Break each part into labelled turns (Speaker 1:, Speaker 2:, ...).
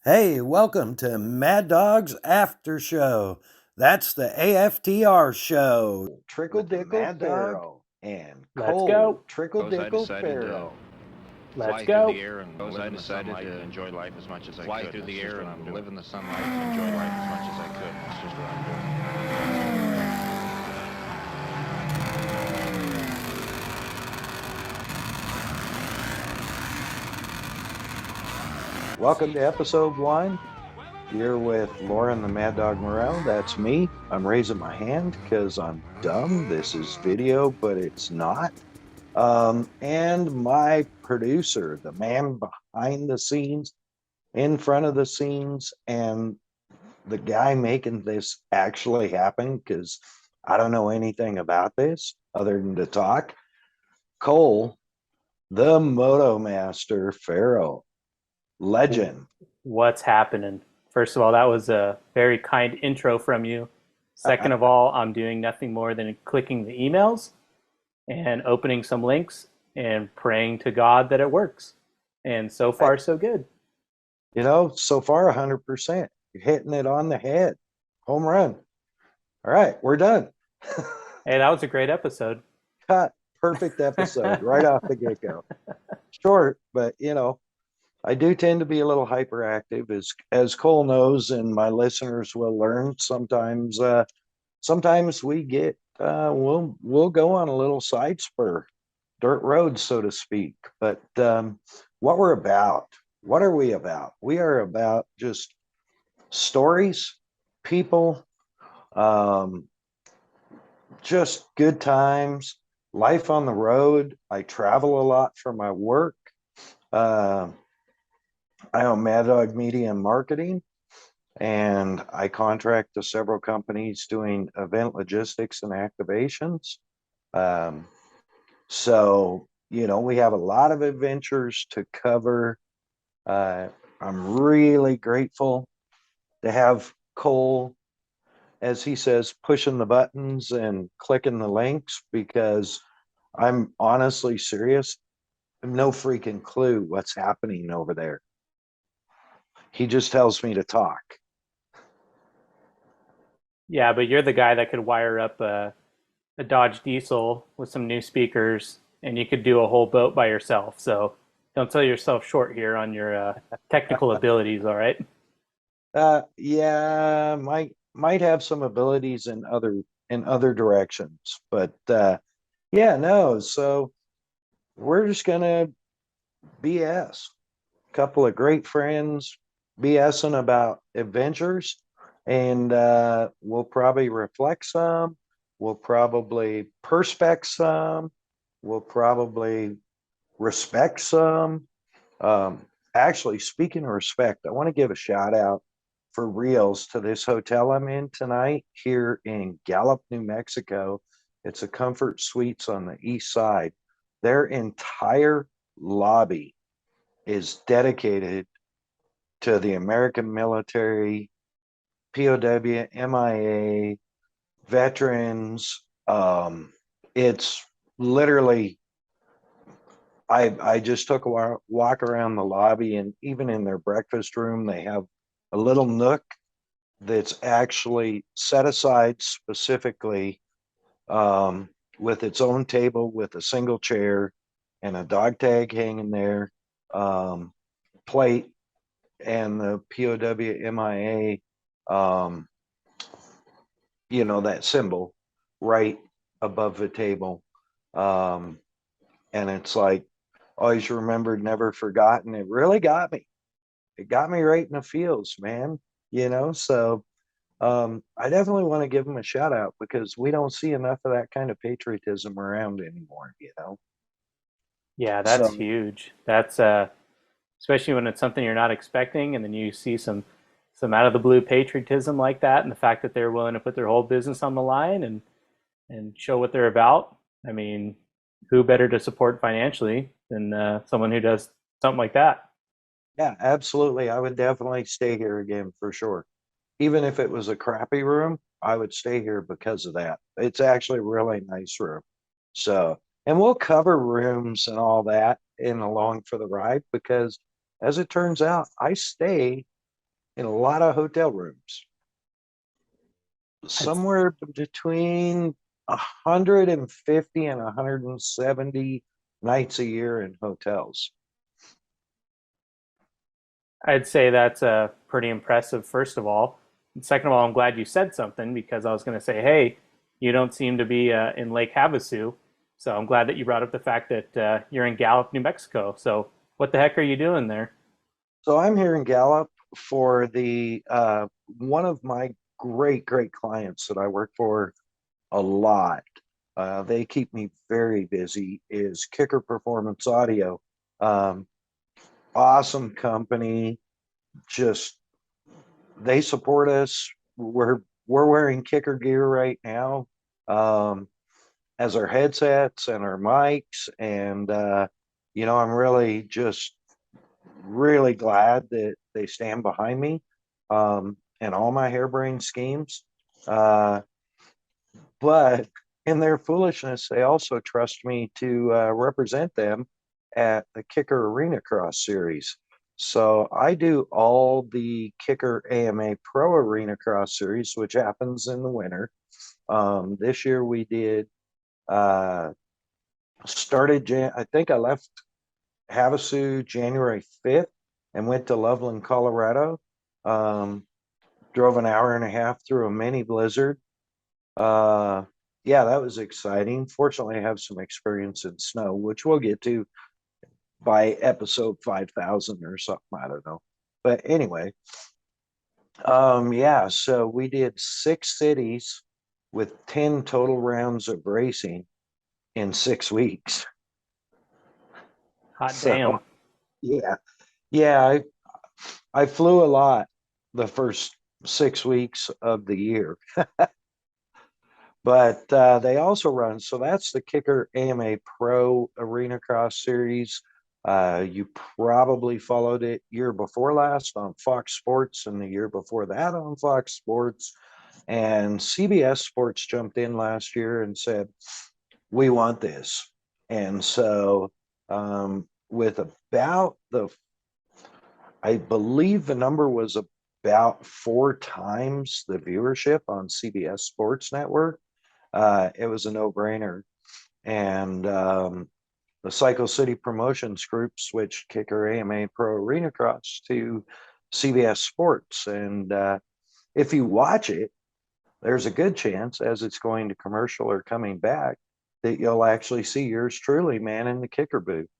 Speaker 1: Hey, welcome to Maddog'S After Show. That's the AFTR show.
Speaker 2: Trickle
Speaker 1: With
Speaker 2: Dickle
Speaker 1: Mad Dog.
Speaker 2: Pharaoh and
Speaker 3: Let's
Speaker 2: Cole
Speaker 3: go.
Speaker 2: Trickle
Speaker 4: I
Speaker 2: Dickle
Speaker 4: decided to
Speaker 2: Pharaoh.
Speaker 3: Let's
Speaker 4: fly through the
Speaker 3: go.
Speaker 4: air and
Speaker 5: Suppose
Speaker 4: live
Speaker 5: I
Speaker 4: in the
Speaker 5: decided
Speaker 4: sunlight
Speaker 5: to
Speaker 4: and
Speaker 5: enjoy life as much as I
Speaker 4: fly
Speaker 5: could.
Speaker 4: through
Speaker 5: That's
Speaker 4: the
Speaker 5: just
Speaker 4: air
Speaker 5: what I'm
Speaker 4: and
Speaker 5: doing.
Speaker 4: live in the sunlight and enjoy life as much as I could. That's just what I'm doing.
Speaker 2: Welcome to episode one. You're with Lauren the Mad Dog Morel. That's me. I'm raising my hand because I'm dumb. This is video, but it's not. And my producer, the man behind the scenes, in front of the scenes, and the guy making this actually happen because I don't know anything about this other than to talk. Cole, the Moto Master Pharaoh, legend.
Speaker 3: What's happening? First of all, that was a very kind intro from you. Second of all, I'm doing nothing more than clicking the emails and opening some links and praying to God that it works. And so far, so good.
Speaker 2: So far 100%. You're hitting it on the head. Home run. All right, we're done.
Speaker 3: Hey, that was a great episode.
Speaker 2: Cut. Perfect episode right off the get go. Short, but I do tend to be a little hyperactive, as Cole knows, and my listeners will learn. Sometimes we get we'll go on a little side spur, dirt road, so to speak. But what we're about, what are we about? We are about just stories, people, um, just good times, life on the road. I travel a lot for my work. Uh, I own Mad Dog Media and Marketing, and I contract to several companies doing event logistics and activations. Um, we have a lot of adventures to cover. Uh, I'm really grateful to have Cole, as he says, pushing the buttons and clicking the links because I'm honestly serious. I have no freaking clue what's happening over there. He just tells me to talk.
Speaker 3: Yeah, but you're the guy that could wire up a Dodge Diesel with some new speakers and you could do a whole boat by yourself. So don't sell yourself short here on your technical abilities, all right?
Speaker 2: Yeah, might have some abilities in other directions, but yeah, no. So we're just gonna BS. Couple of great friends BSing about adventures, and we'll probably reflect some. We'll probably perspect some. We'll probably respect some. Um, Actually, speaking of respect, I want to give a shout out for reals to this hotel I'm in tonight here in Gallup, New Mexico. It's a Comfort Suites on the east side. Their entire lobby is dedicated to the American military, POW, MIA, veterans. It's literally I just took a walk around the lobby, and even in their breakfast room, they have a little nook that's actually set aside specifically, with its own table with a single chair and a dog tag hanging there, plate, and the POW MIA, um, that symbol right above the table. Um, and it's like, always remembered, never forgotten. It really got me. It got me right in the feels, man. So I definitely want to give them a shout out because we don't see enough of that kind of patriotism around anymore.
Speaker 3: Yeah, that's
Speaker 2: So
Speaker 3: huge. That's especially when it's something you're not expecting, and then you see some out of the blue patriotism like that, and the fact that they're willing to put their whole business on the line and show what they're about. I mean, who better to support financially than someone who does something like that?
Speaker 2: yeah, absolutely. I would definitely stay here again for sure. Even if it was a crappy room, I would stay here because of that. It's actually a really nice room. So, and we'll cover rooms and all that in along for the ride because as it turns out, I stay in a lot of hotel rooms. Somewhere between 150 and 170 nights a year in hotels.
Speaker 3: I'd say that's pretty impressive, first of all. And second of all, I'm glad you said something because I was going to say, hey, you don't seem to be in Lake Havasu. So I'm glad that you brought up the fact that you're in Gallup, New Mexico. So what the heck are you doing there?
Speaker 2: So I'm here in Gallup for the one of my great clients that I work for a lot. They keep me very busy. Is Kicker Performance Audio. Um, awesome company. Just they support us. We're wearing Kicker gear right now, as our headsets and our mics, and I'm really glad that they stand behind me, and all my harebrained schemes. But in their foolishness, they also trust me to represent them at the Kicker Arena Cross Series. So I do all the Kicker AMA Pro Arena Cross Series, which happens in the winter. This year we did I think I left Havasu January 5th and went to Loveland, Colorado. Drove an hour and a half through a mini blizzard. Yeah, that was exciting. Fortunately, I have some experience in snow, which we'll get to by episode 5,000 or something. I don't know. But anyway, yeah, so we did 6 cities with 10 total rounds of racing in 6 weeks.
Speaker 3: Hot
Speaker 2: So
Speaker 3: damn.
Speaker 2: yeah, I flew a lot the first 6 weeks of the year. But they also run, so that's the Kicker AMA Pro Arena Cross Series. You probably followed it year before last on Fox Sports, and the year before that on Fox Sports. And CBS Sports jumped in last year and said, we want this. And so, with I believe the number was about 4 times the viewership on CBS Sports Network. It was a no-brainer. And the Cycle City Promotions Group switched Kicker AMA Pro Arena Cross to CBS Sports. And if you watch it, there's a good chance, as it's going to commercial or coming back, that you'll actually see yours truly, man, in the kicker booth.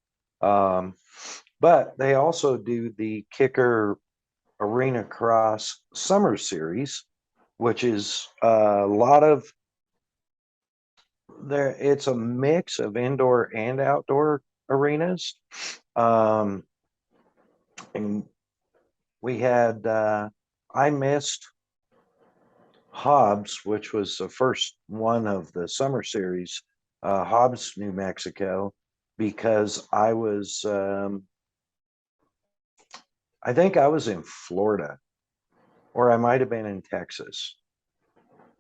Speaker 2: But they also do the Kicker Arena Cross Summer Series, which is a lot of there. It's a mix of indoor and outdoor arenas. And we had I missed Hobbs, which was the first one of the summer series, Hobbs, New Mexico, because I think I was in Florida, or I might have been in Texas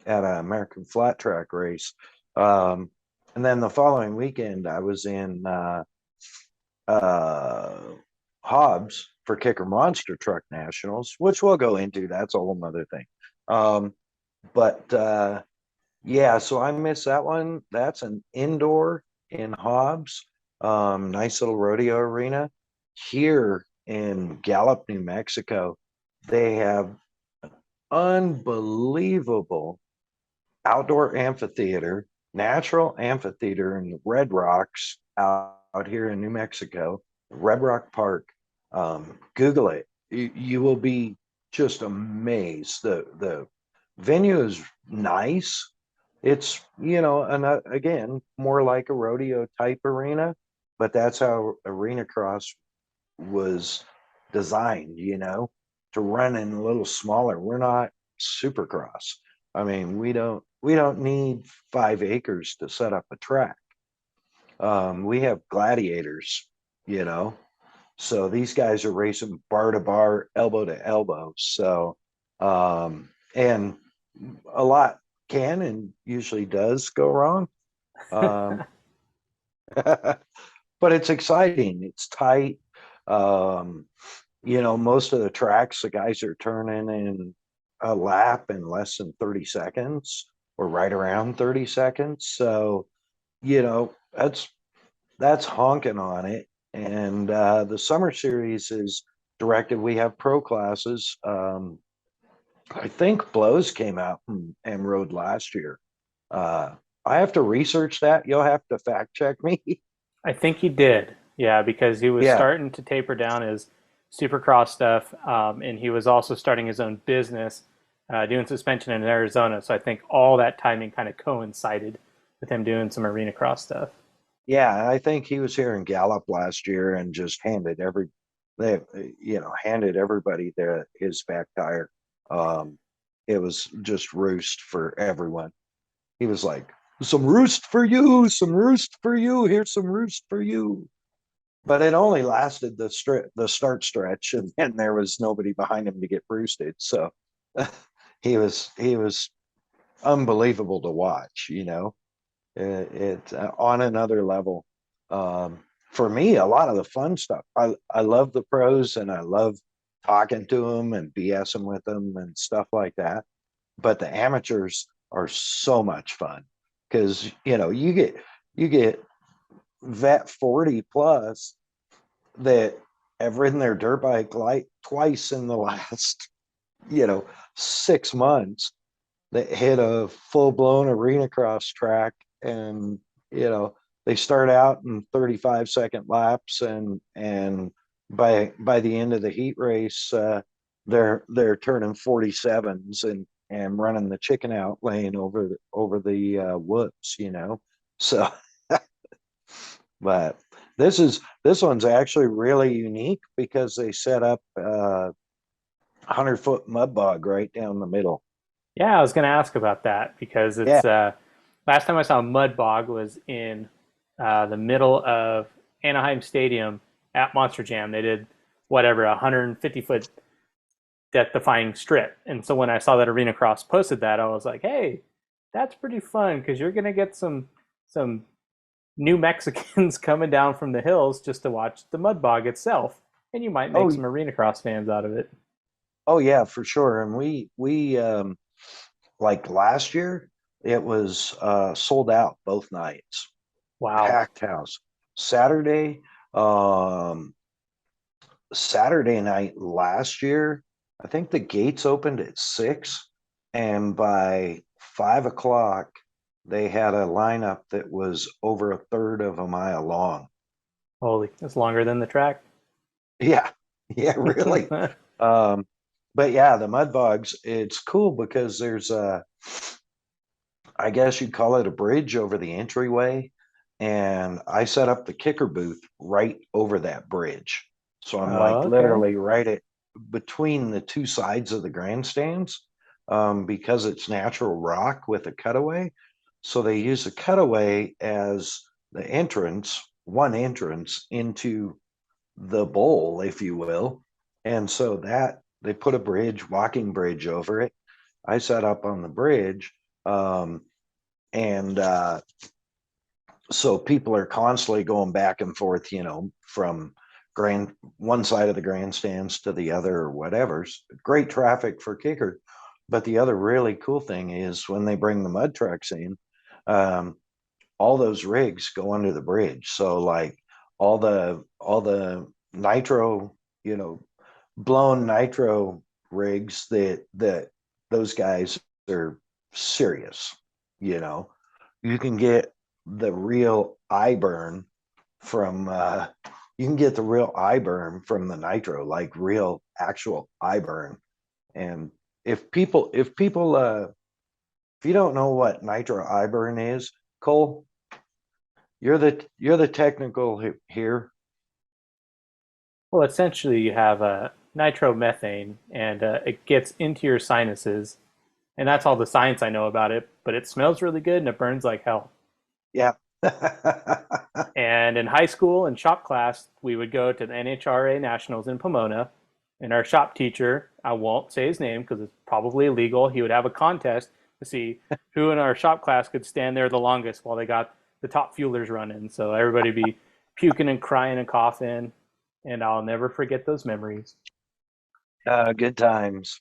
Speaker 2: at an American flat track race. And then the following weekend, I was in Hobbs for Kicker Monster Truck Nationals, which we'll go into. That's a whole nother thing. But yeah, so I missed that one. That's an indoor in Hobbs. Nice little rodeo arena. Here in Gallup, New Mexico, they have unbelievable outdoor amphitheater, natural amphitheater in the Red Rocks out here in New Mexico, Red Rock Park. Google it. You will be just amazed. The venue is nice. It's, again, more like a rodeo type arena, but that's how Arena Cross was designed, to run in a little smaller. We're not Supercross. I mean, we don't need 5 acres to set up a track. We have gladiators, so these guys are racing bar to bar, elbow to elbow. So, and a lot can and usually does go wrong. But it's exciting. It's tight. most of the tracks, the guys are turning in a lap in less than 30 seconds or right around 30 seconds. So, that's honking on it. And the summer series is directed. We have pro classes. I think Blows came out and rode last year. Uh, I have to research that. You'll have to fact check me.
Speaker 3: I think he did, yeah, because he was
Speaker 2: Yeah.
Speaker 3: starting to taper down his supercross stuff, and he was also starting his own business, doing suspension in Arizona. So I think all that timing kind of coincided with him doing some arena cross stuff.
Speaker 2: Yeah, I think he was here in Gallup last year and just they, handed everybody his back tire. Um, it was just roost for everyone. He was like, some roost for you, some roost for you. Here's some roost for you. But it only lasted the start stretch, and then there was nobody behind him to get roosted. So he was unbelievable to watch. It on another level. For me, a lot of the fun stuff. I love the pros and I love talking to them and BSing with them and stuff like that. But the amateurs are so much fun because you get vet 40 plus that have ridden their dirt bike like twice in the last 6 months that hit a full blown arena cross track, and they start out in 35-second laps, and by the end of the heat race, they're turning 47s and running the chicken out lane over the whoops. So but this one's actually really unique because they set up 100-foot mud bog right down the middle.
Speaker 3: Yeah, I was going to ask about that because
Speaker 2: Yeah.
Speaker 3: it's last time I saw a mud bog was in the middle of Anaheim Stadium at Monster Jam. They did whatever 150-foot death-defying strip, and so when I saw that Arena Cross posted that, I was like, hey, that's pretty fun because you're going to get some new Mexicans coming down from the hills just to watch the mud bog itself, and you might make
Speaker 2: Oh,
Speaker 3: some Arena Cross fans out of it.
Speaker 2: oh yeah, for sure. And we like last year, it was sold out both nights,
Speaker 3: Wow.
Speaker 2: packed house. Saturday, um, Saturday night last year, I think the gates opened at 6, and by 5 o'clock, they had a lineup that was over a third of a mile long.
Speaker 3: Holy, that's longer than the track.
Speaker 2: Yeah, yeah, really. Um, but yeah, the mud bogs, it's cool because there's I guess you'd call it a bridge over the entryway. And I set up the kicker booth right over that bridge. So I'm
Speaker 3: Oh,
Speaker 2: like
Speaker 3: okay.
Speaker 2: literally right at between the two sides of the grandstands, because it's natural rock with a cutaway. So they use the cutaway as the entrance, one entrance into the bowl, if you will. And so that they put a walking bridge over it. I set up on the bridge. And So people are constantly going back and forth, from one side of the grandstands to the other or whatever's great traffic for kicker. But the other really cool thing is when they bring the mud trucks in, um, all those rigs go under the bridge. So like all the nitro, blown nitro rigs that those guys are serious. You know, you can get the real eye burn from you can get the real eye burn from the nitro, like real actual eye burn. And if you don't know what nitro eye burn is, Cole, you're the technical here.
Speaker 3: Well, essentially, you have nitromethane, and it gets into your sinuses, and that's all the science I know about it. But it smells really good, and it burns like hell.
Speaker 2: Yeah.
Speaker 3: And in high school and shop class, we would go to the NHRA Nationals in Pomona, and our shop teacher, I won't say his name because it's probably illegal, he would have a contest to see who in our shop class could stand there the longest while they got the top fuelers running. So everybody be puking and crying and coughing, and I'll never forget those memories.
Speaker 2: Good times.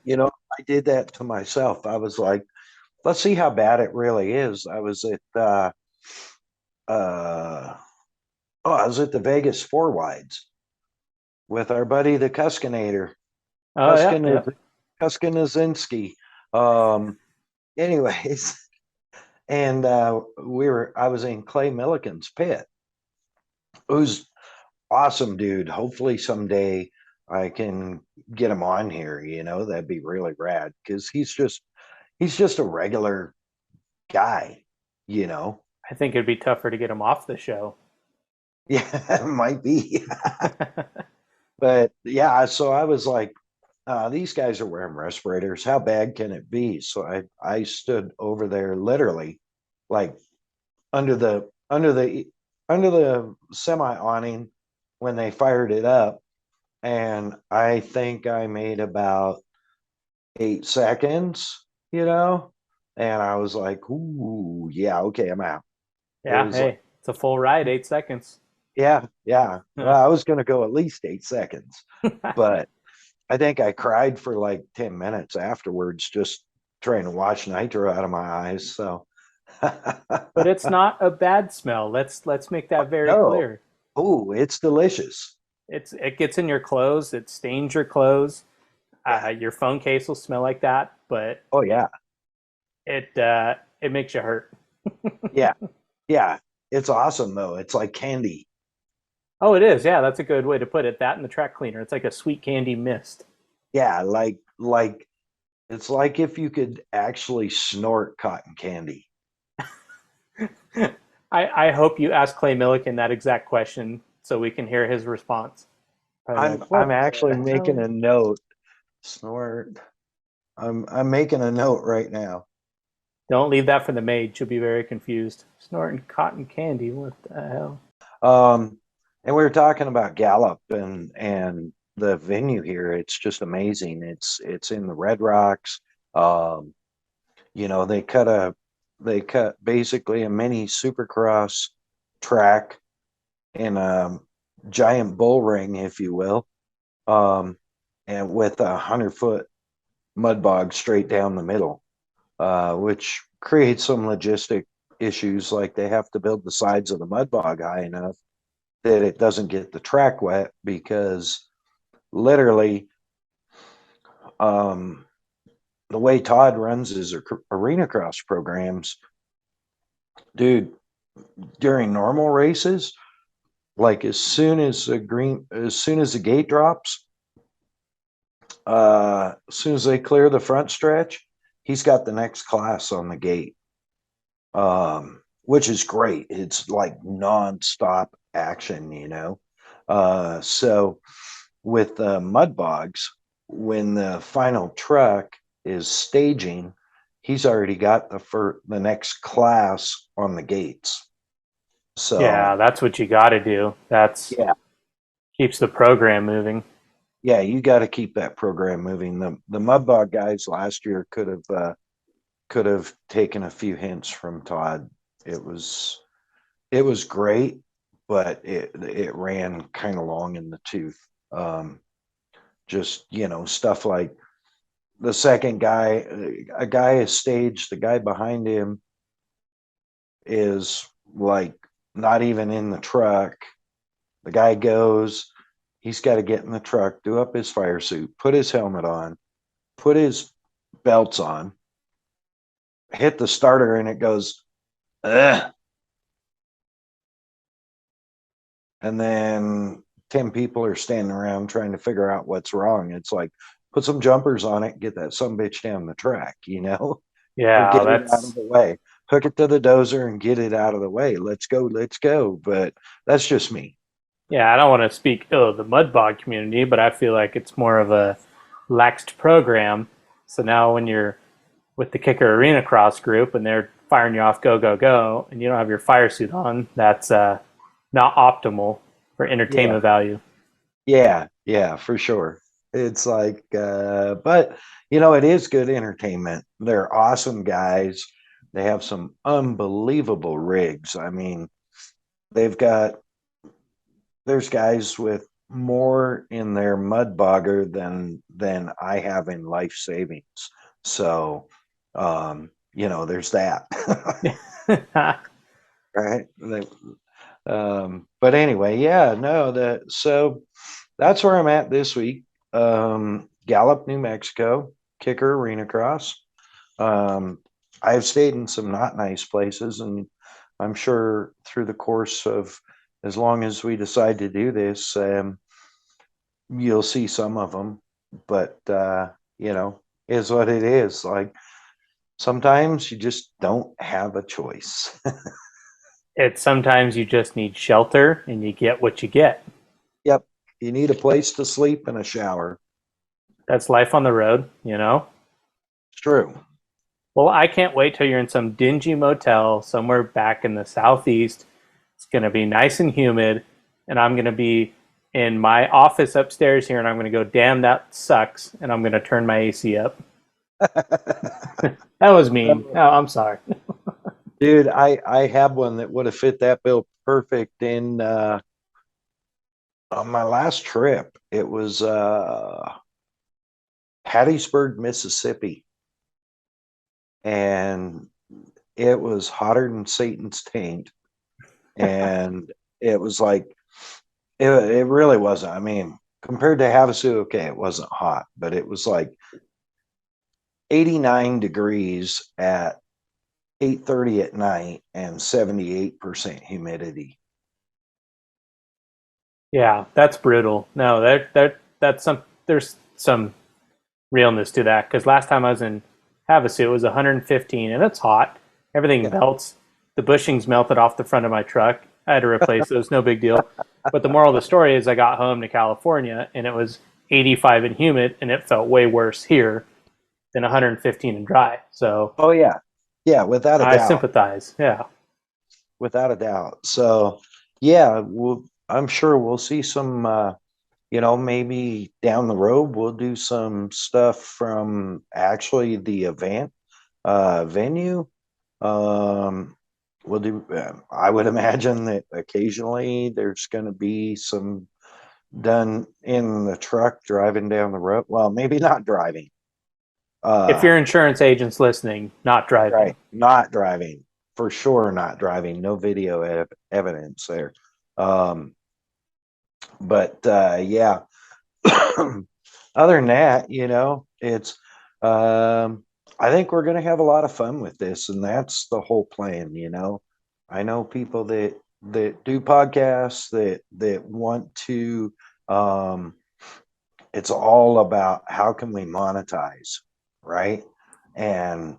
Speaker 2: You know, I did that to myself. I was like, let's see how bad it really is. Uh I was at the Vegas Four Wides with our buddy the Cuskinator,
Speaker 3: Oh yeah,
Speaker 2: Cuskin
Speaker 3: yeah.
Speaker 2: Cuskinazinski. Anyways, and I was in Clay Milliken's pit, who's awesome dude. Hopefully someday I can get him on here, that'd be really rad because he's just a regular guy, you know.
Speaker 3: I think it'd be tougher to get him off the show.
Speaker 2: Yeah, it might be. But yeah, so I was like, these guys are wearing respirators. How bad can it be? So I stood over there literally like under the under the under the semi awning when they fired it up. And I think I made about 8 seconds, you know, and I was like, ooh, yeah, okay, I'm out. It
Speaker 3: Yeah,
Speaker 2: was like,
Speaker 3: hey, it's a full ride, 8 seconds.
Speaker 2: yeah, yeah. Well, I was going to go at least 8 seconds, but I think I cried for like 10 minutes afterwards, just trying to wash nitro out of my eyes. So,
Speaker 3: But it's not a bad smell. Let's make that very
Speaker 2: no,
Speaker 3: clear.
Speaker 2: oh, it's delicious.
Speaker 3: It gets in your clothes, it stains your clothes.
Speaker 2: Yeah.
Speaker 3: Your phone case will smell like that, but
Speaker 2: Oh, yeah.
Speaker 3: it makes you hurt.
Speaker 2: Yeah. Yeah. It's awesome, though. It's like candy.
Speaker 3: Oh, it is. Yeah, that's a good way to put it. That and the track cleaner. It's like a sweet candy mist.
Speaker 2: Yeah. Like, it's like if you could actually snort cotton candy.
Speaker 3: I hope you ask Clay Milliken that exact question so we can hear his response. Probably
Speaker 2: I'm
Speaker 3: like,
Speaker 2: I'm
Speaker 3: what
Speaker 2: actually
Speaker 3: the
Speaker 2: making
Speaker 3: hell?
Speaker 2: a note. Snort. I'm making a note right now.
Speaker 3: Don't leave that for the maid. She'll be very confused. Snorting cotton candy. What the hell?
Speaker 2: And we were talking about Gallup and the venue here. It's just amazing. It's in the Red Rocks. Um, they cut basically a mini supercross track in a giant bull ring, if you will, um, and with 100-foot mud bog straight down the middle, which creates some logistic issues. Like they have to build the sides of the mud bog high enough that it doesn't get the track wet because literally, um, the way Todd runs his arena cross programs, dude, during normal races, like as soon as the gate drops, as soon as they clear the front stretch, he's got the next class on the gate, which is great. It's like nonstop action, So with mud bogs, when the final truck is staging, he's already got the next class on the gates.
Speaker 3: Yeah,
Speaker 2: So
Speaker 3: that's what you got to do. That's
Speaker 2: yeah,
Speaker 3: keeps the program moving.
Speaker 2: yeah, you got to keep that program moving. The mud bog guys last year could have taken a few hints from Todd. It was it was great, but it ran kind of long in the tooth. Just stuff like the second guy, a guy is staged, the guy behind him is like not even in the truck. The guy goes, he's got to get in the truck, do up his fire suit, put his helmet on, put his belts on, hit the starter, and it goes, ugh. And then 10 people are standing around trying to figure out what's wrong. It's like, put some jumpers on it, get that some bitch down the track, or
Speaker 3: Yeah,
Speaker 2: get it out of
Speaker 3: that's
Speaker 2: the way. Hook it to the dozer and get it out of the way. Let's go, let's go. But that's just me.
Speaker 3: yeah. I don't want to speak ill of the mud bog community, but I feel like it's more of a laxed program. So now when you're with the Kicker Arena Cross group and they're firing you off, go go go, and you don't have your fire suit on, that's not optimal for
Speaker 2: Yeah,
Speaker 3: entertainment value.
Speaker 2: yeah, for sure. It's like, but it is good entertainment. They're awesome guys. They have some unbelievable rigs. I mean, they've got there's guys with more in their mud bogger than I have in life savings. So, there's that. Right. But anyway, yeah, no, so that's where I'm at this week. Gallup, New Mexico, Kicker Arena Cross. I've stayed in some not nice places, and I'm sure through the course of as long as we decide to do this, you'll see some of them. But is what it is. Like sometimes you just don't have a choice.
Speaker 3: It's sometimes you just need shelter and you get what you get.
Speaker 2: Yep, you need a place to sleep and a shower.
Speaker 3: That's life on the road,
Speaker 2: It's true.
Speaker 3: Well, I can't wait till you're in some dingy motel somewhere back in the southeast. It's going to be nice and humid, and I'm going to be in my office upstairs here, and I'm going to go, damn, that sucks, and I'm going to turn my AC up. That was mean. Oh, I'm sorry.
Speaker 2: Dude, I have one that would have fit that bill perfect in on my last trip. It was Hattiesburg, Mississippi. And it was hotter than Satan's taint. And it was like it really wasn't. I mean, compared to Havasu, okay, it wasn't hot, but it was like 89 degrees at 8:30 at night and 78% humidity.
Speaker 3: Yeah, that's brutal. No, there's some realness to that because last time I was in Havasu, it was 115 and it's hot. Everything
Speaker 2: Yeah.
Speaker 3: melts. The bushings melted off the front of my truck. I had to replace those. No big deal. But the moral of the story is I got home to California and it was 85 and humid, and it felt way worse here than 115 and dry. So
Speaker 2: Oh yeah. Yeah, without a
Speaker 3: I
Speaker 2: doubt.
Speaker 3: sympathize. Yeah.
Speaker 2: Without a doubt. So yeah, I'm sure we'll see some maybe down the road we'll do some stuff from actually the event venue. Um, we'll do. I would imagine that occasionally there's going to be some done in the truck driving down the road. Well, maybe not driving.
Speaker 3: If your insurance agent's listening, not driving.
Speaker 2: Right, not driving for sure. Not driving. No video evidence there. But yeah. Other than that, it's I think we're going to have a lot of fun with this, and that's the whole plan. I know people that do podcasts that want to it's all about how can we monetize, right? And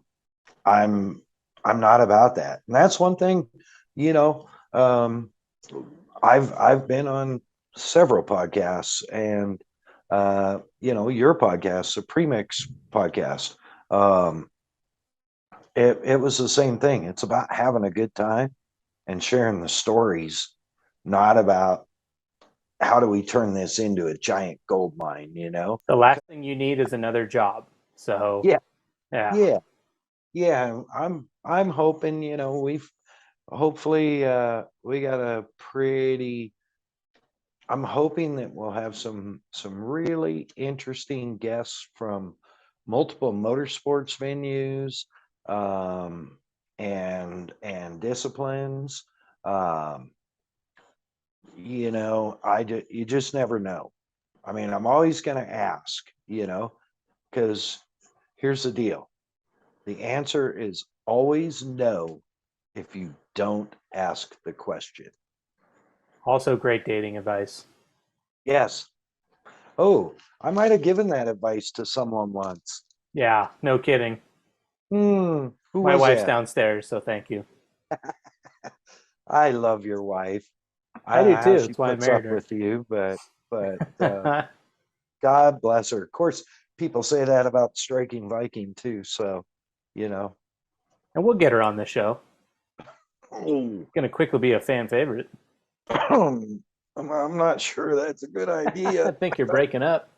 Speaker 2: I'm I'm not about that. And that's one thing, you know, um I've been on several podcasts, and your podcast, the Premix podcast, um it was the same thing. It's about having a good time and sharing the stories, not about how do we turn this into a giant gold mine.
Speaker 3: The last thing you need is another job. So,
Speaker 2: Yeah,
Speaker 3: yeah.
Speaker 2: yeah, yeah. I'm hoping, we've hopefully we got a pretty I'm hoping that we'll have some really interesting guests from multiple motorsports venues, and disciplines. Um, you just never know. I mean, I'm always going to ask, because here's the deal: the answer is always no if you don't ask the question.
Speaker 3: Also, great dating advice.
Speaker 2: Yes. Oh, I might have given that advice to someone once.
Speaker 3: Yeah, no kidding.
Speaker 2: Who
Speaker 3: My
Speaker 2: was
Speaker 3: wife's
Speaker 2: that?
Speaker 3: downstairs, so thank you.
Speaker 2: I love your wife. I
Speaker 3: I
Speaker 2: don't
Speaker 3: do
Speaker 2: know how
Speaker 3: too.
Speaker 2: she
Speaker 3: That's why I
Speaker 2: puts
Speaker 3: married
Speaker 2: up
Speaker 3: her.
Speaker 2: with you, but
Speaker 3: And
Speaker 2: God bless her. Of course, people say that about Striking Viking too. So, you know,
Speaker 3: we'll get her on the show.
Speaker 2: oh,
Speaker 3: Gonna quickly be a fan favorite.
Speaker 2: I'm not sure that's a good
Speaker 3: I
Speaker 2: idea.
Speaker 3: think you're breaking up.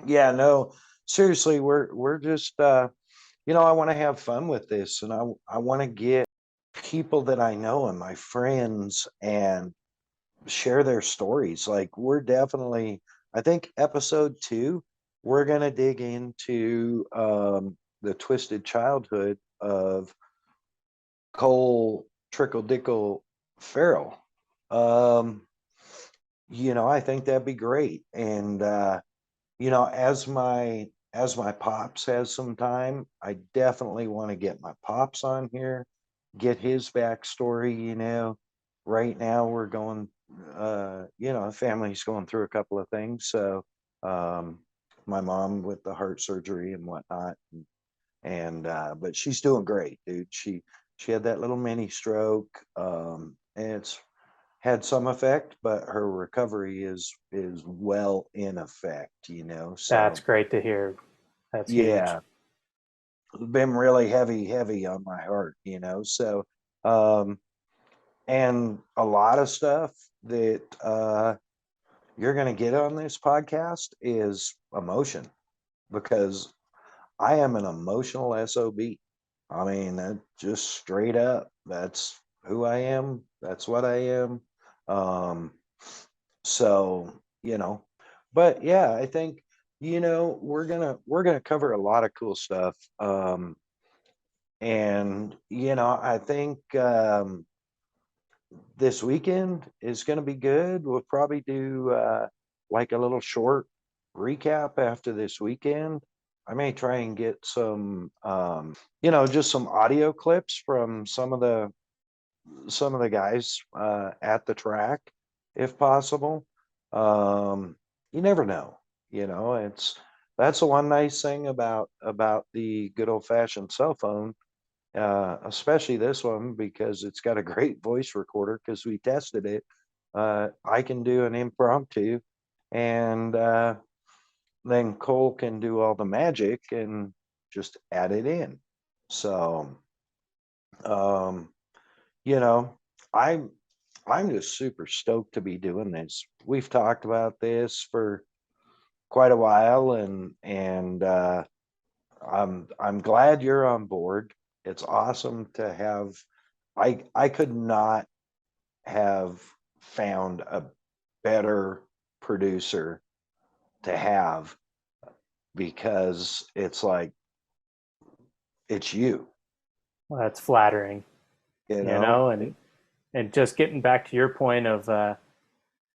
Speaker 2: Yeah, no, seriously, we're just I want to have fun with this, and I want to get people that I know and my friends and share their stories. Like we're definitely, I think episode 2, we're gonna dig into the twisted childhood of Cole Trickle Dickle Farrell. Um, I think that'd be great. And as my pops has some time, I definitely want to get my pops on here, get his backstory. Right now we're going, the family's going through a couple of things. So, um, my mom with the heart surgery and whatnot, and but she's doing great, dude. She had that little mini stroke, and it's had some effect, but her recovery is well in effect.
Speaker 3: That's
Speaker 2: So
Speaker 3: great to hear. That's huge.
Speaker 2: yeah, been really heavy on my heart. So um and a lot of stuff that you're going to get on this podcast is emotion, because I am an emotional SOB. I mean, just straight up, that's who I am. That's what I am. Um, so, but yeah, I think, we're gonna cover a lot of cool stuff. And I think this weekend is going to be good. We'll probably do like a little short recap after this weekend. I may try and get some, just some audio clips from some of the guys at the track, if possible. You never know. It's that's the one nice thing about the good old fashioned cell phone, especially this one, because it's got a great voice recorder. Because we tested it, I can do an impromptu, and then Cole can do all the magic and just add it in. So, um, you know, I'm I'm just super stoked to be doing this. We've talked about this for quite a while, and I'm glad you're on board. It's awesome to have. I could not have found a better producer to have, because it's like it's you,
Speaker 3: Well, that's flattering,
Speaker 2: you know.
Speaker 3: and just getting back to your point of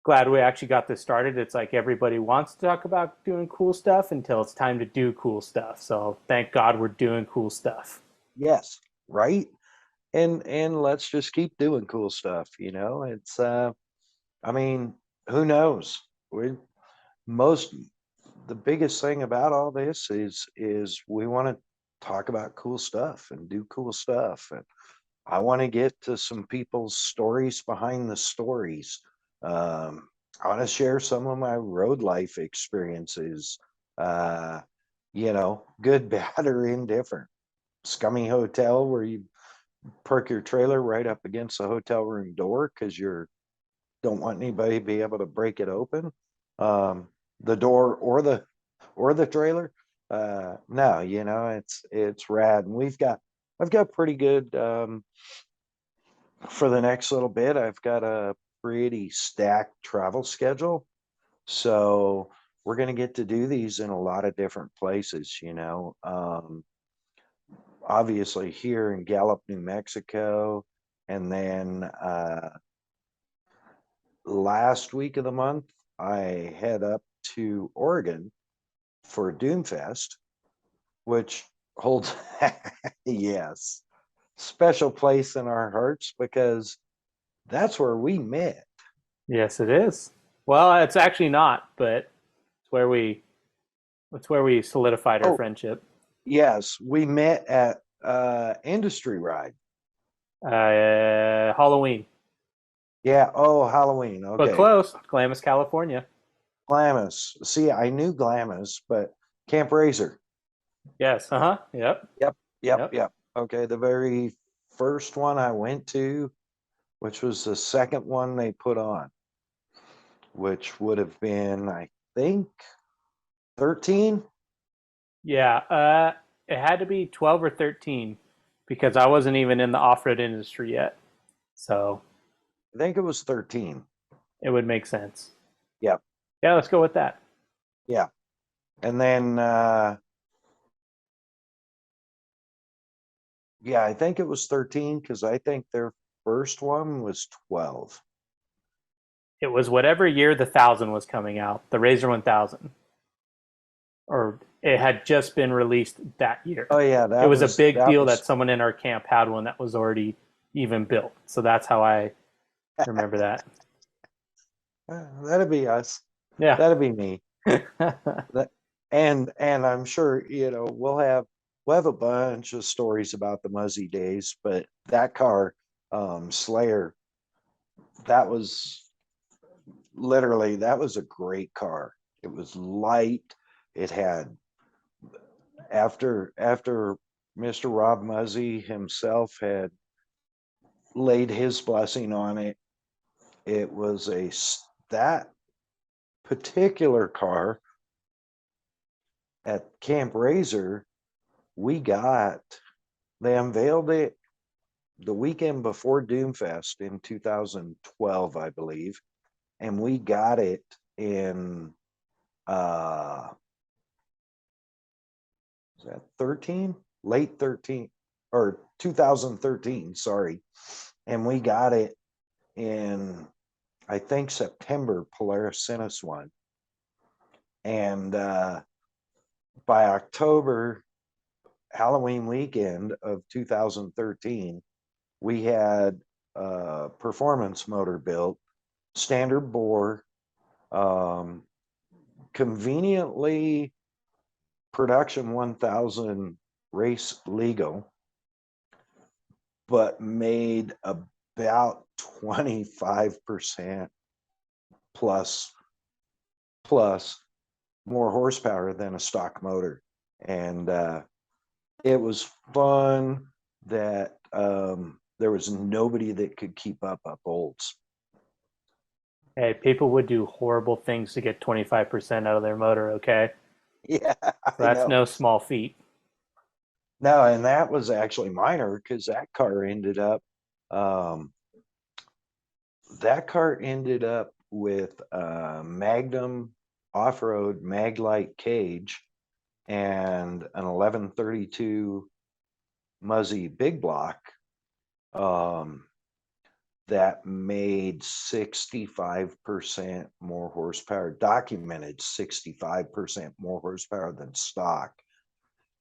Speaker 3: glad we actually got this started. It's like everybody wants to talk about doing cool stuff until it's time to do cool stuff. So thank God we're doing cool stuff.
Speaker 2: Yes, right. And let's just keep doing cool stuff. It's I mean, who knows? We most The biggest thing about all this is we want to talk about cool stuff and do cool stuff, and I want to get to some people's stories behind the stories. I want to share some of my road life experiences, uh good, bad, or indifferent. Scummy hotel where you park your trailer right up against the hotel room door because you don't want anybody to be able to break it open, the door or the trailer. No, it's rad. And I've got pretty good, for the next little bit. I've got a pretty stacked travel schedule, so we're going to get to do these in a lot of different places. Obviously here in Gallup, New Mexico, and then last week of the month I head up to Oregon for Doomfest, which holds yes, special place in our hearts, because that's where we met.
Speaker 3: Yes, it is. Well, it's actually not, but it's where we solidified our
Speaker 2: Oh,
Speaker 3: friendship.
Speaker 2: yes, we met at Industry Ride.
Speaker 3: Halloween,
Speaker 2: Yeah, oh, Halloween.
Speaker 3: but
Speaker 2: Okay.
Speaker 3: close. Glamis, California.
Speaker 2: Glamis. See, I knew Glamis, but Camp Razor.
Speaker 3: Yes. Uh huh. Yep.
Speaker 2: Yep, yep,
Speaker 3: Yep.
Speaker 2: yep. Okay, the very first one I went to, which was the second one they put on, which would have been, I think, 13.
Speaker 3: Yeah. It had to be 12 or 13 because I wasn't even in the off-road industry yet. So
Speaker 2: I think it was 13.
Speaker 3: It would make sense.
Speaker 2: Yep.
Speaker 3: Yeah, let's go with that.
Speaker 2: Yeah. And then, yeah, I think it was 13 because I think their first one was 12.
Speaker 3: It was whatever year the 1000 was coming out, the Razor 1000, or it had just been released that year.
Speaker 2: Oh yeah,
Speaker 3: It was a big deal that someone in our camp had one that was already even built. So that's how I remember that.
Speaker 2: That'd be us.
Speaker 3: Yeah.
Speaker 2: That'd be me. That, and I'm sure we'll have a bunch of stories about the Muzzy days, but that car, Slayer, that was a great car. It was light. It had after Mr. Rob Muzzy himself had laid his blessing on it. It was that particular car at Camp Razor. They unveiled it the weekend before Doomfest in 2012, I believe, and we got it in is that 13? Late 13 or 2013, sorry. And we got it in, I think, September, Polaris Sinus one. And by October, Halloween weekend of 2013, we had a performance motor built, standard bore, conveniently production 1000 race legal, but made about 25% plus more horsepower than a stock motor. And it was fun that there was nobody that could keep up olds.
Speaker 3: Hey, people would do horrible things to get 25% out of their motor, okay?
Speaker 2: Yeah,
Speaker 3: So that's no small feat.
Speaker 2: No, and that was actually minor because that car ended up with a Magnum off-road Maglite cage and an 1132 Muzzy big block that made 65% more horsepower, documented 65% more horsepower than stock.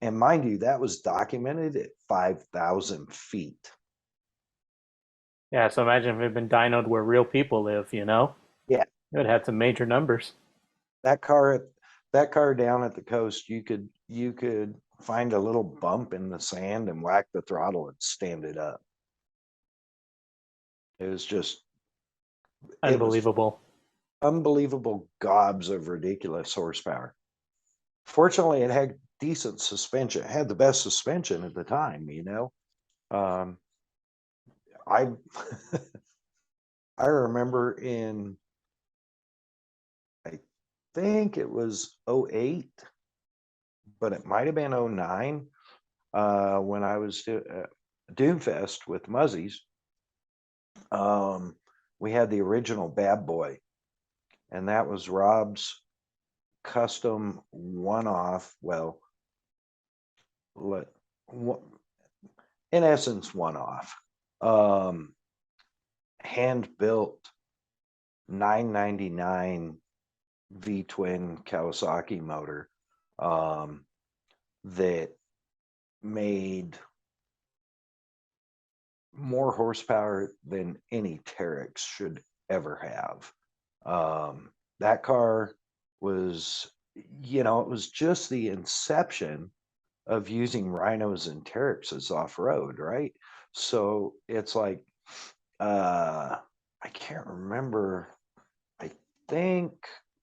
Speaker 2: And mind you, that was documented at 5,000 feet.
Speaker 3: Yeah, so imagine if it had been dynoed where real people live,
Speaker 2: Yeah.
Speaker 3: It would have some major numbers.
Speaker 2: That car down at the coast, you could find a little bump in the sand and whack the throttle and stand it up. It was just
Speaker 3: Unbelievable.
Speaker 2: Unbelievable gobs of ridiculous horsepower. Fortunately, it had decent suspension. It had the best suspension at the time, I I remember I think it was 08, but it might have been 09 when I was Doomfest with Muzzies. We had the original Bad Boy, and that was Rob's custom one-off. Well, in essence, one-off. Hand-built 999 V-twin Kawasaki motor that made more horsepower than any Terex should ever have. That car was, it was just the inception of using Rhinos and Terexes off-road, right? So it's like, I can't remember. I think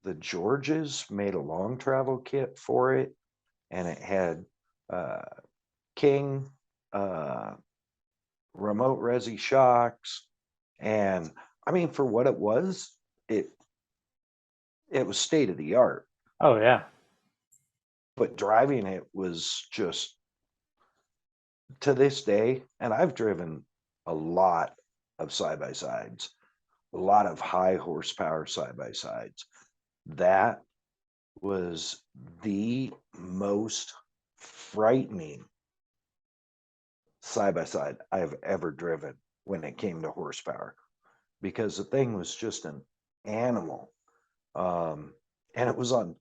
Speaker 2: the Georges made a long travel kit for it, and it had King remote resi shocks, and I mean, for what it was, it was state of the art.
Speaker 3: Oh yeah.
Speaker 2: But driving it was just, to this day, and I've driven a lot of side by sides. a lot of high horsepower side by sides. That was the most frightening side by side I've ever driven when it came to horsepower, because the thing was just an animal. And it was on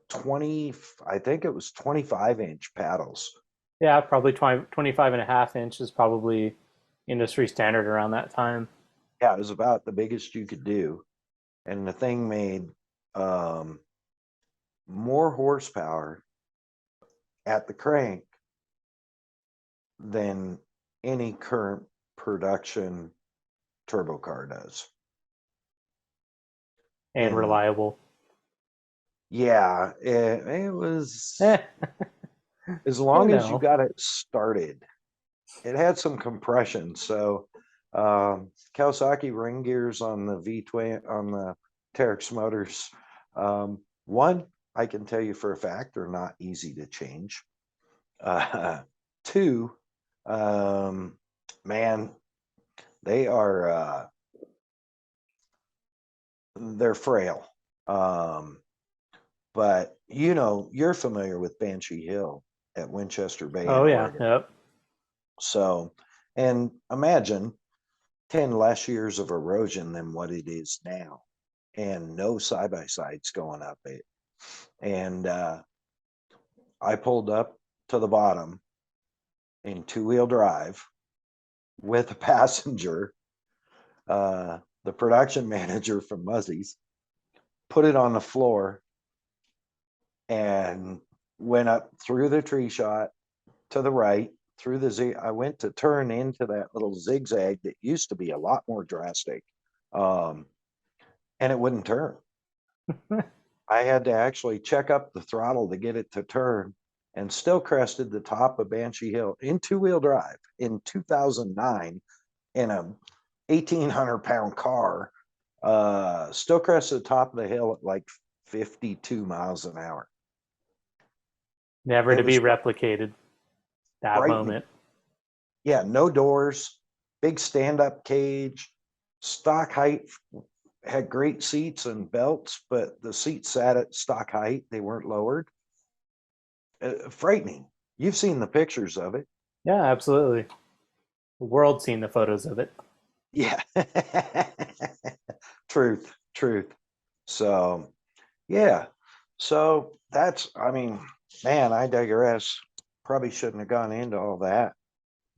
Speaker 2: 20, I think it was 25-inch paddles.
Speaker 3: Yeah, probably 25.5 inch is probably industry standard around that time.
Speaker 2: Yeah, it was about the biggest you could do. And the thing made more horsepower at the crank than any current production turbo car does.
Speaker 3: And reliable.
Speaker 2: Yeah, it was,
Speaker 3: Eh,
Speaker 2: as long as you
Speaker 3: know.
Speaker 2: got it started. It had some compression, so Kawasaki ring gears on the V-twin on the Terex motors. One, I can tell you for a fact, they're not easy to change. Two, man, they are they're frail. But you're familiar with Banshee Hill at Winchester Bay in
Speaker 3: Oh yeah,
Speaker 2: Oregon.
Speaker 3: yep.
Speaker 2: So, and imagine 10 less years of erosion than what it is now, and no side by sides going up it. And I pulled up to the bottom in two-wheel drive with a passenger. The production manager from Muzzy's put it on the floor and went up through the tree shot to the right through the I went to turn into that little zigzag that used to be a lot more drastic, and it wouldn't turn. I had to actually check up the throttle to get it to turn, and still crested the top of Banshee Hill in two-wheel drive in 2009 in a 1,800-pound car. Still crested the top of the hill at like 52 miles an hour.
Speaker 3: Never
Speaker 2: It
Speaker 3: to be
Speaker 2: was
Speaker 3: replicated. That
Speaker 2: frightening.
Speaker 3: moment.
Speaker 2: Yeah, no doors, big stand-up cage, stock height, had great seats and belts, but the seats sat at stock height. They weren't lowered. Frightening. You've seen the pictures of it.
Speaker 3: Yeah, absolutely. The world's seen the photos of it.
Speaker 2: Yeah. Truth. So, yeah. So I mean, man, I digress. Probably shouldn't have gone into all that.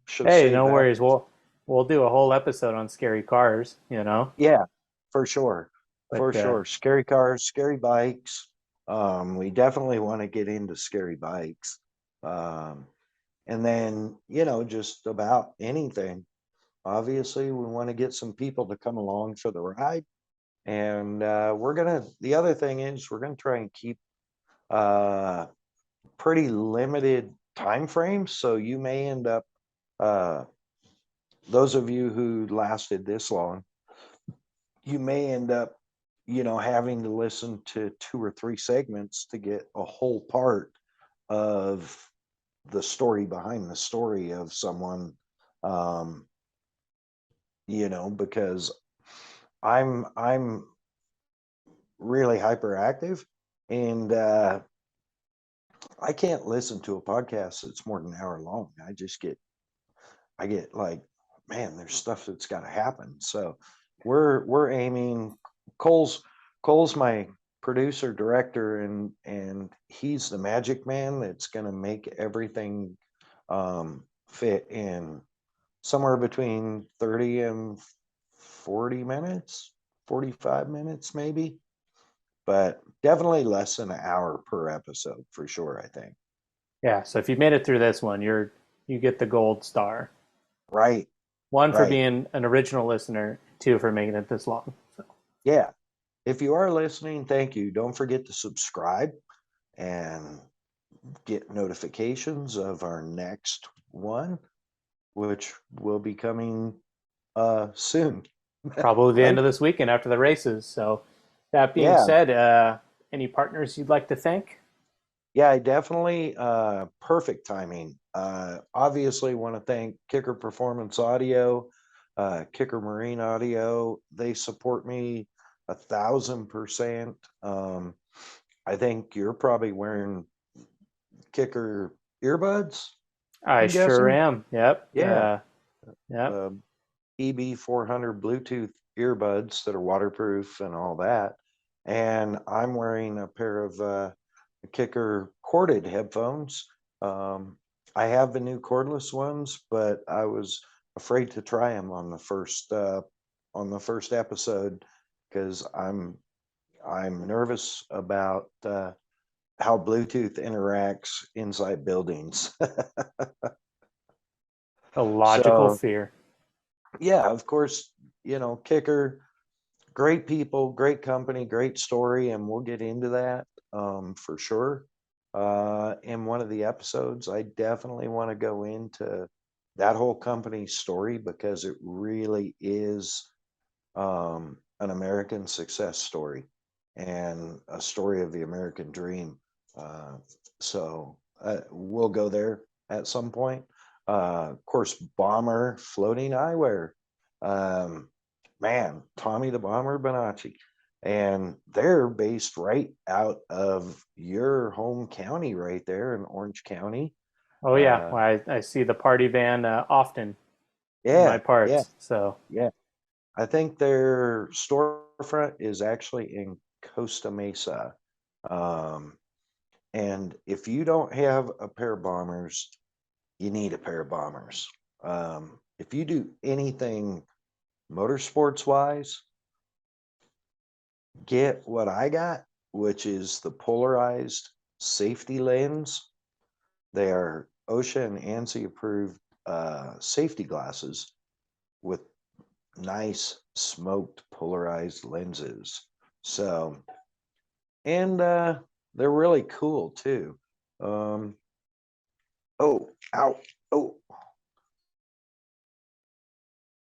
Speaker 2: Should have
Speaker 3: Hey,
Speaker 2: saved
Speaker 3: no
Speaker 2: that.
Speaker 3: worries. We'll do a whole episode on scary cars,
Speaker 2: Yeah, for sure. For
Speaker 3: But
Speaker 2: sure. Scary cars, scary bikes. We definitely want to get into scary bikes. And then, just about anything. Obviously, we want to get some people to come along for the ride. And the other thing is, we're going to try and keep pretty limited time frames. So you may end up, those of you who lasted this long, you may end up, having to listen to 2 or 3 segments to get a whole part of the story behind the story of someone, because I'm really hyperactive, and I can't listen to a podcast that's more than an hour long. I get like, man, there's stuff that's got to happen. So we're aiming. Cole's my producer director, and he's the magic man that's going to make everything fit in somewhere between 30 and 40 minutes, 45 minutes maybe, but definitely less than an hour per episode for sure, I think.
Speaker 3: yeah, so if you made it through this one, you get the gold star.
Speaker 2: Right.
Speaker 3: 1 for
Speaker 2: Right.
Speaker 3: being an original listener, 2 for making it this long. So.
Speaker 2: Yeah. If you are listening, thank you. Don't forget to subscribe and get notifications of our next one, which will be coming soon.
Speaker 3: Probably the
Speaker 2: Right?
Speaker 3: end of this weekend after the races. So that being
Speaker 2: Yeah.
Speaker 3: said, any partners you'd like to thank?
Speaker 2: Yeah, I definitely perfect timing. Obviously want to thank Kicker Performance Audio, Kicker Marine Audio, they support me 1,000%. I think you're probably wearing Kicker earbuds,
Speaker 3: I
Speaker 2: I'm
Speaker 3: sure
Speaker 2: guessing.
Speaker 3: am. Yep.
Speaker 2: Yeah,
Speaker 3: Yep.
Speaker 2: the EB400 Bluetooth earbuds that are waterproof and all that. And I'm wearing a pair of Kicker corded headphones. I have the new cordless ones, but I was afraid to try them on the first episode because I'm nervous about how Bluetooth interacts inside buildings.
Speaker 3: A logical
Speaker 2: So
Speaker 3: fear.
Speaker 2: yeah, of course, Kicker, great people, great company, great story, and we'll get into that for sure. In one of the episodes, I definitely want to go into that whole company's story because it really is an American success story and a story of the American dream. Uh, so we'll go there at some point. Of course, Bomber Floating Eyewear. Um, Man, Tommy the Bomber Bonacci. And they're based right out of your home county, right there in Orange County.
Speaker 3: Oh yeah.
Speaker 2: Uh,
Speaker 3: Well, I see the party van often in my
Speaker 2: yeah, yeah,
Speaker 3: parts. So
Speaker 2: yeah. I think their storefront is actually in Costa Mesa. Um, and if you don't have a pair of bombers, you need a pair of bombers. If you do anything motorsports wise, get what I got, which is the polarized safety lens. They are OSHA and ANSI approved safety glasses with nice smoked polarized lenses. So, and they're really cool too. Um, oh, ow, oh,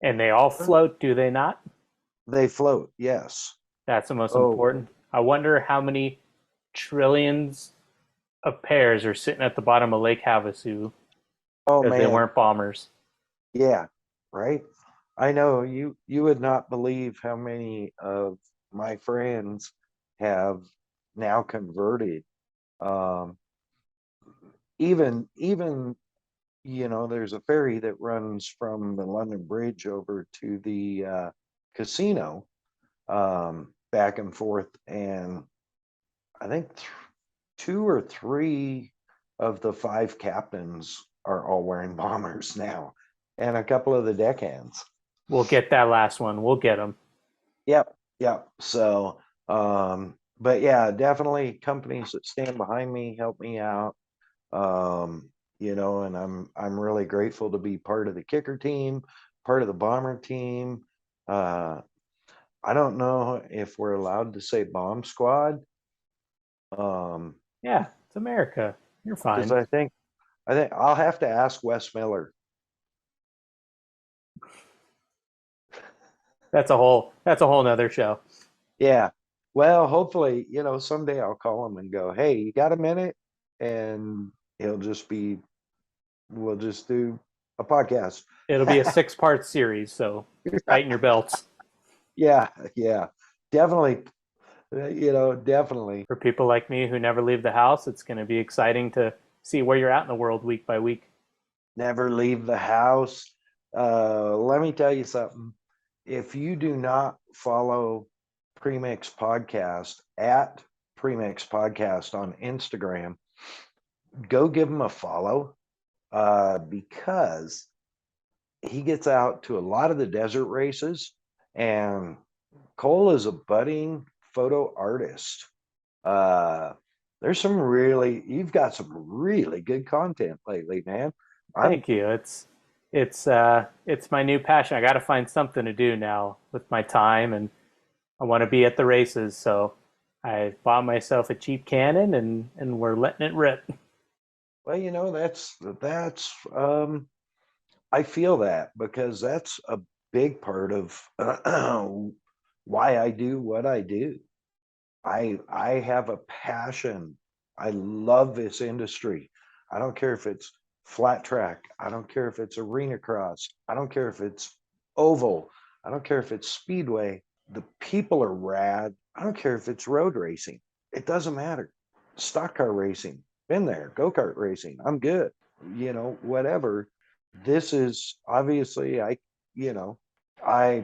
Speaker 3: and they all float, do they not?
Speaker 2: they float. Yes.
Speaker 3: That's the most
Speaker 2: Oh,
Speaker 3: important. I wonder how many trillions of pairs are sitting at the bottom of Lake Havasu
Speaker 2: oh
Speaker 3: because they
Speaker 2: man.
Speaker 3: weren't bombers.
Speaker 2: Yeah. Right. I know you would not believe how many of my friends have now converted. Um, even there's a ferry that runs from the London Bridge over to the casino, back and forth, and I think two or three of the five captains are all wearing bombers now, and a couple of the deckhands.
Speaker 3: We'll get that last one. We'll get them.
Speaker 2: Yep, yep. So, but yeah, definitely companies that stand behind me help me out. Um, and I'm really grateful to be part of the kicker team, part of the bomber team. Uh, I don't know if we're allowed to say bomb squad,
Speaker 3: Yeah, it's America. You're
Speaker 2: because
Speaker 3: fine.
Speaker 2: I think I'll have to ask Wes Miller.
Speaker 3: That's a whole nother show.
Speaker 2: Yeah. Well, hopefully, someday I'll call him and go, "Hey, you got a minute?" And he'll just be, we'll just do a podcast.
Speaker 3: It'll be a 6-part series, so tighten your belts.
Speaker 2: Yeah, yeah. Definitely, definitely.
Speaker 3: For people like me who never leave the house, it's going to be exciting to see where you're at in the world week by week.
Speaker 2: Never leave the house. Let me tell you something. If you do not follow Premix Podcast at Premix Podcast on Instagram, go give him a follow, because he gets out to a lot of the desert races, and Cole is a budding photo artist. Uh, you've got some really good content lately, man. I'm
Speaker 3: Thank you. It's my new passion. I got to find something to do now with my time, and I want to be at the races. So I bought myself a cheap Canon, and we're letting it rip.
Speaker 2: well, that's I feel that because that's a big part of why I do what I do. I have a passion. I love this industry. I don't care if it's flat track. I don't care if it's arena cross. I don't care if it's oval. I don't care if it's speedway. The people are rad. I don't care if it's road racing. It doesn't matter. Stock car racing, been there. Go-kart racing, I'm good. Whatever. This is obviously, I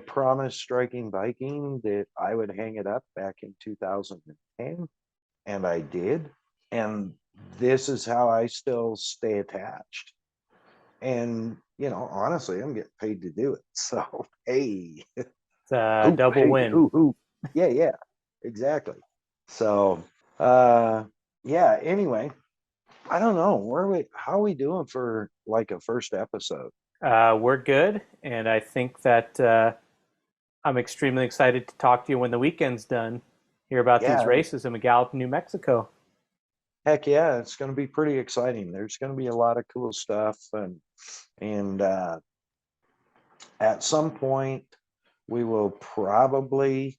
Speaker 2: promised Striking Viking that I would hang it up back in 2010, and I did. And this is how I still stay attached. And, honestly, I'm getting paid to do it. So, hey,
Speaker 3: It's a double win.
Speaker 2: Yeah, exactly. So, yeah, anyway, I don't know. How are we doing for like a first episode?
Speaker 3: We're good, and I think that I'm extremely excited to talk to you when the weekend's done. Hear about these
Speaker 2: Yeah,
Speaker 3: races in Gallup, New Mexico.
Speaker 2: heck yeah, it's going to be pretty exciting. There's going to be a lot of cool stuff, and at some point we will probably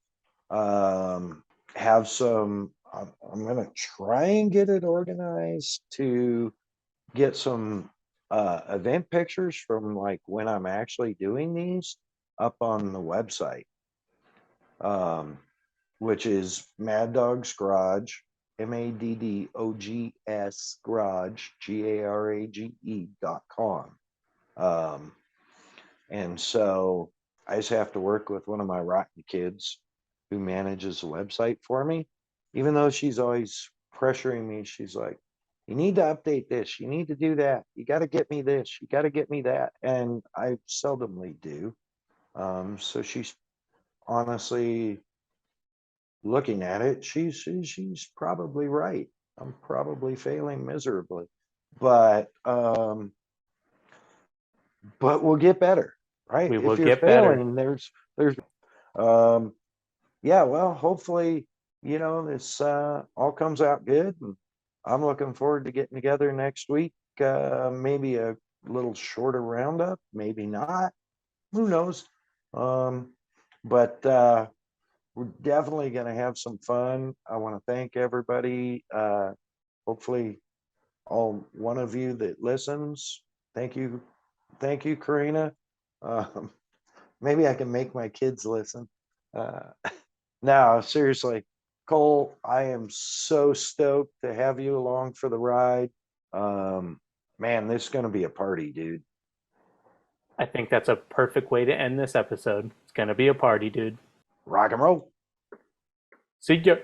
Speaker 2: have some. I'm going to try and get it organized to get some event pictures from like when I'm actually doing these up on the website, which is Mad Dog's Garage, MADDOGS Garage, GARAGE.com. And so I just have to work with one of my rotten kids who manages the website for me, even though she's always pressuring me. She's like, you need to update this. You need to do that. You got to get me this. You got to get me that. And I seldomly do. So she's honestly looking at it. She's probably right. I'm probably failing miserably, but we'll get better, right?
Speaker 3: We will
Speaker 2: If you're
Speaker 3: get better.
Speaker 2: failing, there's yeah, well, hopefully, this all comes out good. And I'm looking forward to getting together next week. Maybe a little shorter roundup, maybe not. Who knows? But we're definitely going to have some fun. I want to thank everybody. Hopefully, all one of you that listens. Thank you, Karina. Um, maybe I can make my kids listen. No, seriously, Cole, I am so stoked to have you along for the ride. Man, this is going to be a party, dude.
Speaker 3: I think that's a perfect way to end this episode. It's going to be a party, dude.
Speaker 2: Rock and roll.
Speaker 3: See ya.